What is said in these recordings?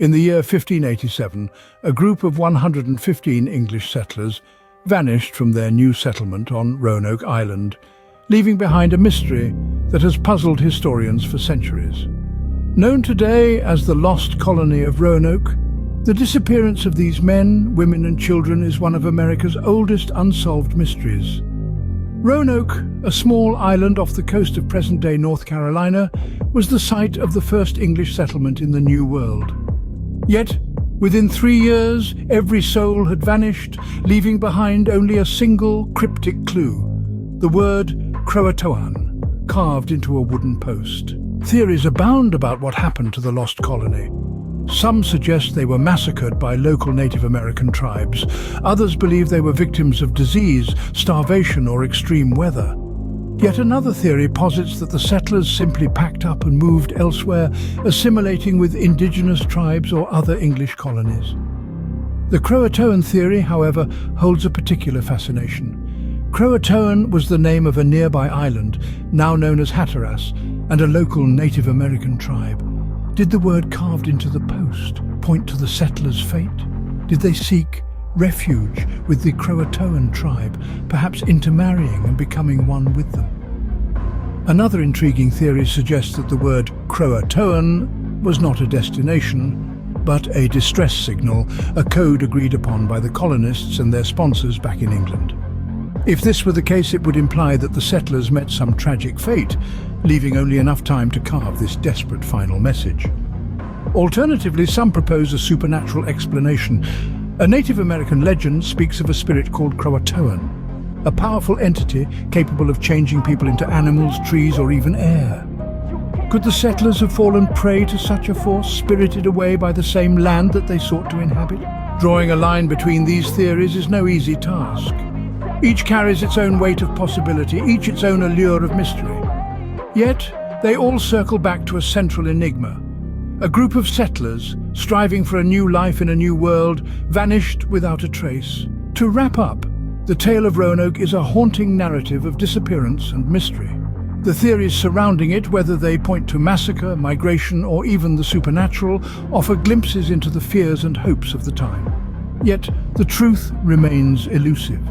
In the year 1587, a group of 115 English settlers vanished from their new settlement on Roanoke Island, leaving behind a mystery that has puzzled historians for centuries. Known today as the Lost Colony of Roanoke, the disappearance of these men, women and children is one of America's oldest unsolved mysteries. Roanoke, a small island off the coast of present-day North Carolina, was the site of the first English settlement in the New World. Yet, within 3 years, every soul had vanished, leaving behind only a single cryptic clue: the word Croatoan, carved into a wooden post. Theories abound about what happened to the lost colony. Some suggest they were massacred by local Native American tribes. Others believe they were victims of disease, starvation, or extreme weather. Yet another theory posits that the settlers simply packed up and moved elsewhere, assimilating with indigenous tribes or other English colonies. The Croatoan theory, however, holds a particular fascination. Croatoan was the name of a nearby island, now known as Hatteras, and a local Native American tribe. Did the word carved into the post point to the settlers' fate? Did they seek refuge with the Croatoan tribe, perhaps intermarrying and becoming one with them? Another intriguing theory suggests that the word Croatoan was not a destination, but a distress signal, a code agreed upon by the colonists and their sponsors back in England. If this were the case, it would imply that the settlers met some tragic fate, leaving only enough time to carve this desperate final message. Alternatively, some propose a supernatural explanation. A Native American legend speaks of a spirit called Croatoan, a powerful entity capable of changing people into animals, trees, or even air. Could the settlers have fallen prey to such a force, spirited away by the same land that they sought to inhabit? Drawing a line between these theories is no easy task. Each carries its own weight of possibility, each its own allure of mystery. Yet, they all circle back to a central enigma. A group of settlers, striving for a new life in a new world, vanished without a trace. To wrap up, the tale of Roanoke is a haunting narrative of disappearance and mystery. The theories surrounding it, whether they point to massacre, migration, or even the supernatural, offer glimpses into the fears and hopes of the time. Yet, the truth remains elusive.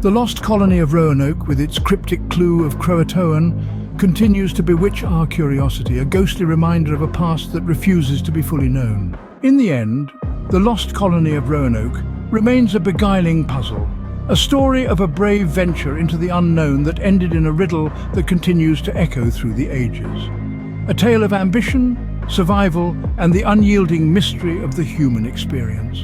The lost colony of Roanoke, with its cryptic clue of Croatoan, continues to bewitch our curiosity, a ghostly reminder of a past that refuses to be fully known. In the end, the lost colony of Roanoke remains a beguiling puzzle, a story of a brave venture into the unknown that ended in a riddle that continues to echo through the ages. A tale of ambition, survival, and the unyielding mystery of the human experience.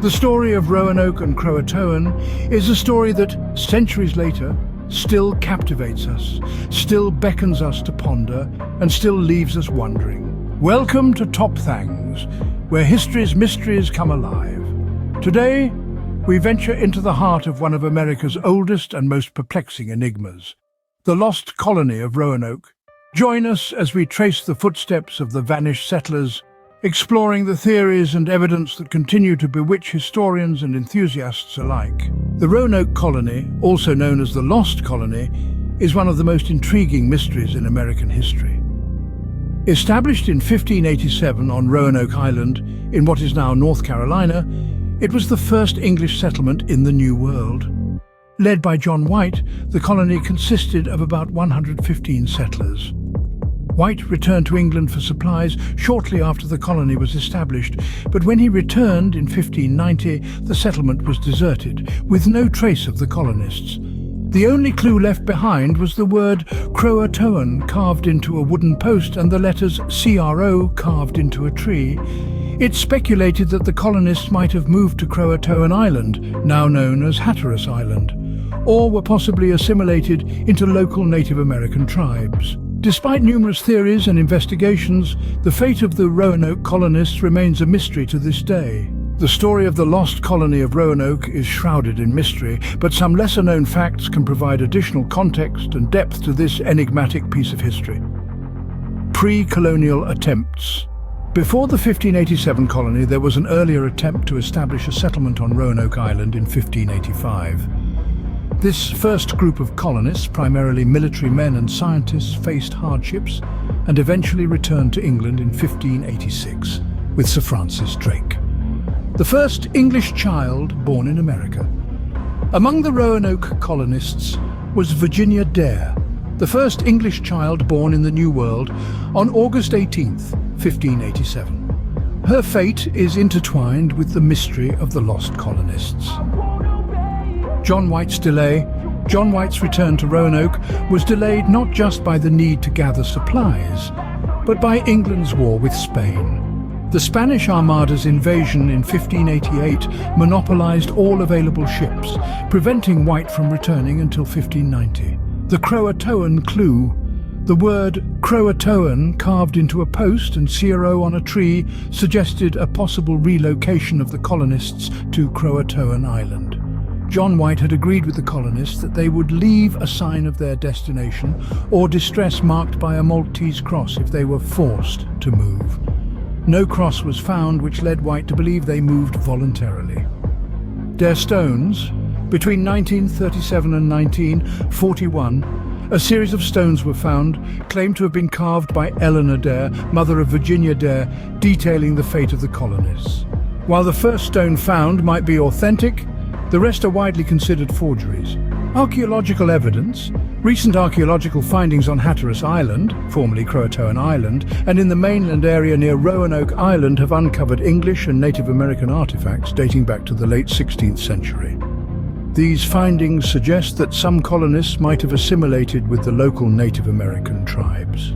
The story of Roanoke and Croatoan is a story that, centuries later, still captivates us, still beckons us to ponder, and still leaves us wondering. Welcome to TopThangs, where history's mysteries come alive. Today, we venture into the heart of one of America's oldest and most perplexing enigmas, the lost colony of Roanoke. Join us as we trace the footsteps of the vanished settlers, exploring the theories and evidence that continue to bewitch historians and enthusiasts alike. The Roanoke Colony, also known as the Lost Colony, is one of the most intriguing mysteries in American history. Established in 1587 on Roanoke Island, in what is now North Carolina, it was the first English settlement in the New World. Led by John White, the colony consisted of about 115 settlers. White returned to England for supplies shortly after the colony was established, but when he returned in 1590, the settlement was deserted, with no trace of the colonists. The only clue left behind was the word Croatoan carved into a wooden post and the letters CRO carved into a tree. It's speculated that the colonists might have moved to Croatoan Island, now known as Hatteras Island, or were possibly assimilated into local Native American tribes. Despite numerous theories and investigations, the fate of the Roanoke colonists remains a mystery to this day. The story of the lost colony of Roanoke is shrouded in mystery, but some lesser-known facts can provide additional context and depth to this enigmatic piece of history. Pre-colonial attempts. Before the 1587 colony, there was an earlier attempt to establish a settlement on Roanoke Island in 1585. This first group of colonists, primarily military men and scientists, faced hardships and eventually returned to England in 1586. with Sir Francis Drake, the first English child born in America. Among the Roanoke colonists was Virginia Dare, the first English child born in the New World on August 18th, 1587. Her fate is intertwined with the mystery of the lost colonists. John White's return to Roanoke was delayed not just by the need to gather supplies, but by England's war with Spain. The Spanish Armada's invasion in 1588 monopolized all available ships, preventing White from returning until 1590. The Croatoan clue, the word Croatoan carved into a post and CRO on a tree, suggested a possible relocation of the colonists to Croatoan Island. John White had agreed with the colonists that they would leave a sign of their destination or distress marked by a Maltese cross if they were forced to move. No cross was found, which led White to believe they moved voluntarily. Their stones, between 1937 and 1941, a series of stones were found, claimed to have been carved by Eleanor Dare, mother of Virginia Dare, detailing the fate of the colonists. While the first stone found might be authentic, the rest are widely considered forgeries. Archaeological evidence, recent archaeological findings on Hatteras Island, formerly Croatoan Island, and in the mainland area near Roanoke Island have uncovered English and Native American artifacts dating back to the late 16th century. These findings suggest that some colonists might have assimilated with the local Native American tribes.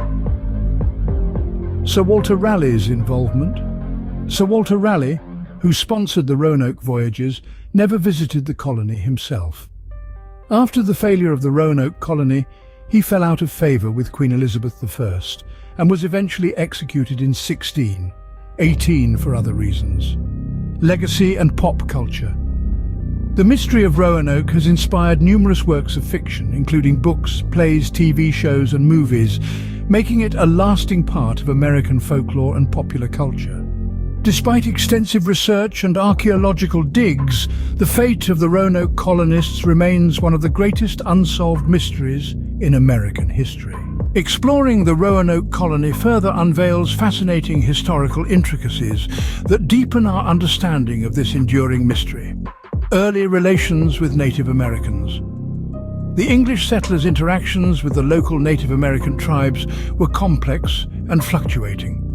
Sir Walter Raleigh's involvement. Sir Walter Raleigh, who sponsored the Roanoke voyages, never visited the colony himself. After the failure of the Roanoke Colony, he fell out of favour with Queen Elizabeth I and was eventually executed in 1618 for other reasons. Legacy and pop culture. The mystery of Roanoke has inspired numerous works of fiction, including books, plays, TV shows and movies, making it a lasting part of American folklore and popular culture. Despite extensive research and archaeological digs, the fate of the Roanoke colonists remains one of the greatest unsolved mysteries in American history. Exploring the Roanoke colony further unveils fascinating historical intricacies that deepen our understanding of this enduring mystery. Early relations with Native Americans. The English settlers' interactions with the local Native American tribes were complex and fluctuating.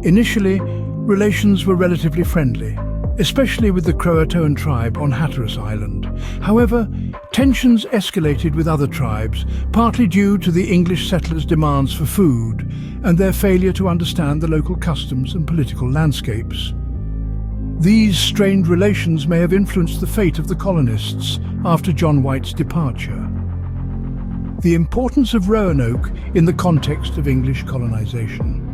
Initially, relations were relatively friendly, especially with the Croatoan tribe on Hatteras Island. However, tensions escalated with other tribes, partly due to the English settlers' demands for food and their failure to understand the local customs and political landscapes. These strained relations may have influenced the fate of the colonists after John White's departure. The importance of Roanoke in the context of English colonization.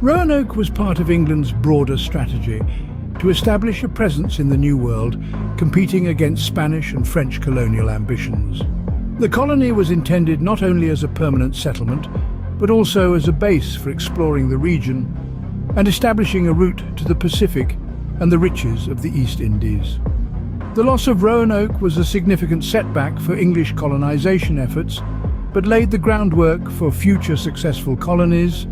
Roanoke was part of England's broader strategy to establish a presence in the New World, competing against Spanish and French colonial ambitions. The colony was intended not only as a permanent settlement, but also as a base for exploring the region and establishing a route to the Pacific and the riches of the East Indies. The loss of Roanoke was a significant setback for English colonization efforts, but laid the groundwork for future successful colonies,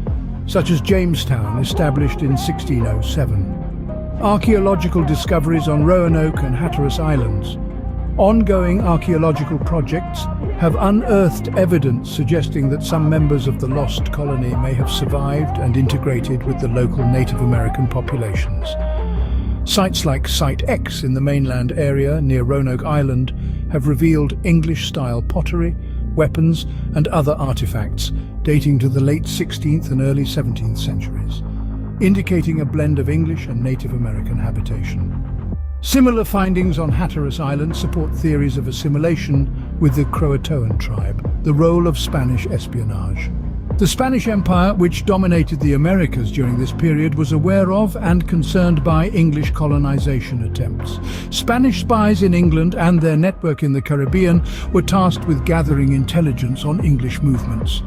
such as Jamestown, established in 1607. Archaeological discoveries on Roanoke and Hatteras Islands. Ongoing archaeological projects have unearthed evidence suggesting that some members of the lost colony may have survived and integrated with the local Native American populations. Sites like Site X in the mainland area near Roanoke Island have revealed English-style pottery, weapons and other artifacts dating to the late 16th and early 17th centuries, indicating a blend of English and Native American habitation. Similar findings on Hatteras Island support theories of assimilation with the Croatoan tribe, the role of Spanish espionage. The Spanish Empire, which dominated the Americas during this period, was aware of and concerned by English colonization attempts. Spanish spies in England and their network in the Caribbean were tasked with gathering intelligence on English movements.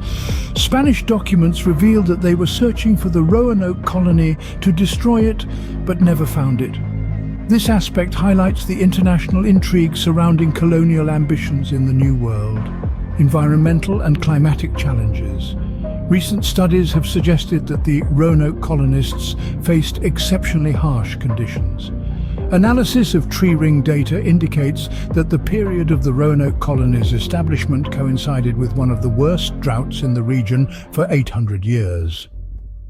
Spanish documents revealed that they were searching for the Roanoke colony to destroy it, but never found it. This aspect highlights the international intrigue surrounding colonial ambitions in the New World. Environmental and climatic challenges. Recent studies have suggested that the Roanoke colonists faced exceptionally harsh conditions. Analysis of tree ring data indicates that the period of the Roanoke colony's establishment coincided with one of the worst droughts in the region for 800 years.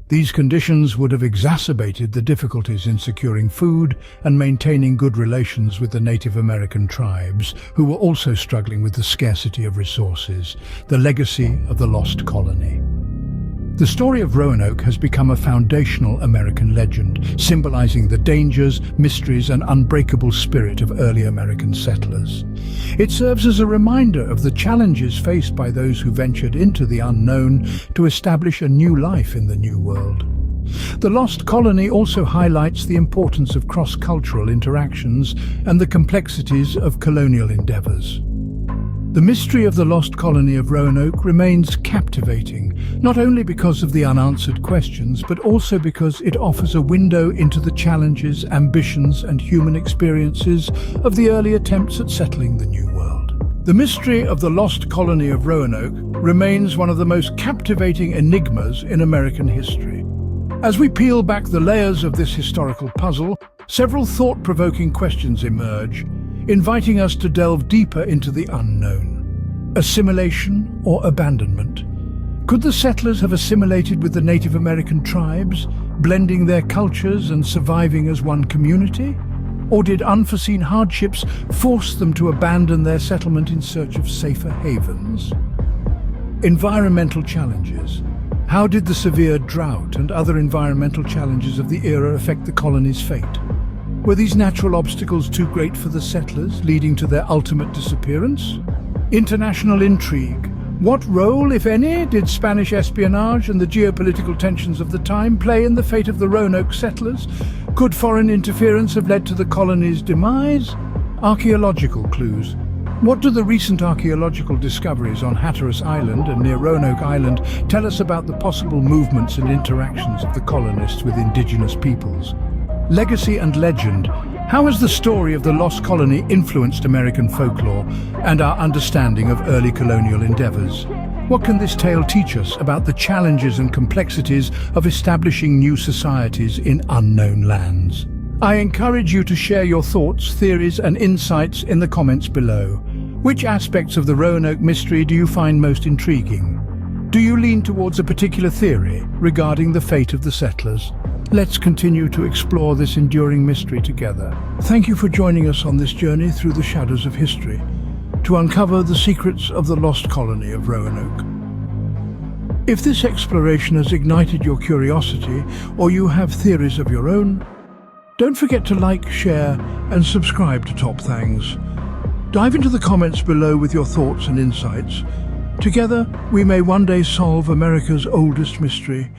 These conditions would have exacerbated the difficulties in securing food and maintaining good relations with the Native American tribes, who were also struggling with the scarcity of resources, the legacy of the lost colony. The story of Roanoke has become a foundational American legend, symbolizing the dangers, mysteries, and unbreakable spirit of early American settlers. It serves as a reminder of the challenges faced by those who ventured into the unknown to establish a new life in the New World. The Lost Colony also highlights the importance of cross-cultural interactions and the complexities of colonial endeavors. The mystery of the lost colony of Roanoke remains captivating, not only because of the unanswered questions, but also because it offers a window into the challenges, ambitions, and human experiences of the early attempts at settling the New World. The mystery of the lost colony of Roanoke remains one of the most captivating enigmas in American history. As we peel back the layers of this historical puzzle, several thought-provoking questions emerge, inviting us to delve deeper into the unknown. Assimilation or abandonment? Could the settlers have assimilated with the Native American tribes, blending their cultures and surviving as one community? Or did unforeseen hardships force them to abandon their settlement in search of safer havens? Environmental challenges. How did the severe drought and other environmental challenges of the era affect the colony's fate? Were these natural obstacles too great for the settlers, leading to their ultimate disappearance? International intrigue. What role, if any, did Spanish espionage and the geopolitical tensions of the time play in the fate of the Roanoke settlers? Could foreign interference have led to the colony's demise? Archaeological clues. What do the recent archaeological discoveries on Hatteras Island and near Roanoke Island tell us about the possible movements and interactions of the colonists with indigenous peoples? Legacy and legend. How has the story of the lost colony influenced American folklore and our understanding of early colonial endeavors? What can this tale teach us about the challenges and complexities of establishing new societies in unknown lands? I encourage you to share your thoughts, theories, and insights in the comments below. Which aspects of the Roanoke mystery do you find most intriguing? Do you lean towards a particular theory regarding the fate of the settlers? Let's continue to explore this enduring mystery together. Thank you for joining us on this journey through the shadows of history to uncover the secrets of the lost colony of Roanoke. If this exploration has ignited your curiosity or you have theories of your own, don't forget to like, share, and subscribe to TopThangs. Dive into the comments below with your thoughts and insights. Together, we may one day solve America's oldest mystery.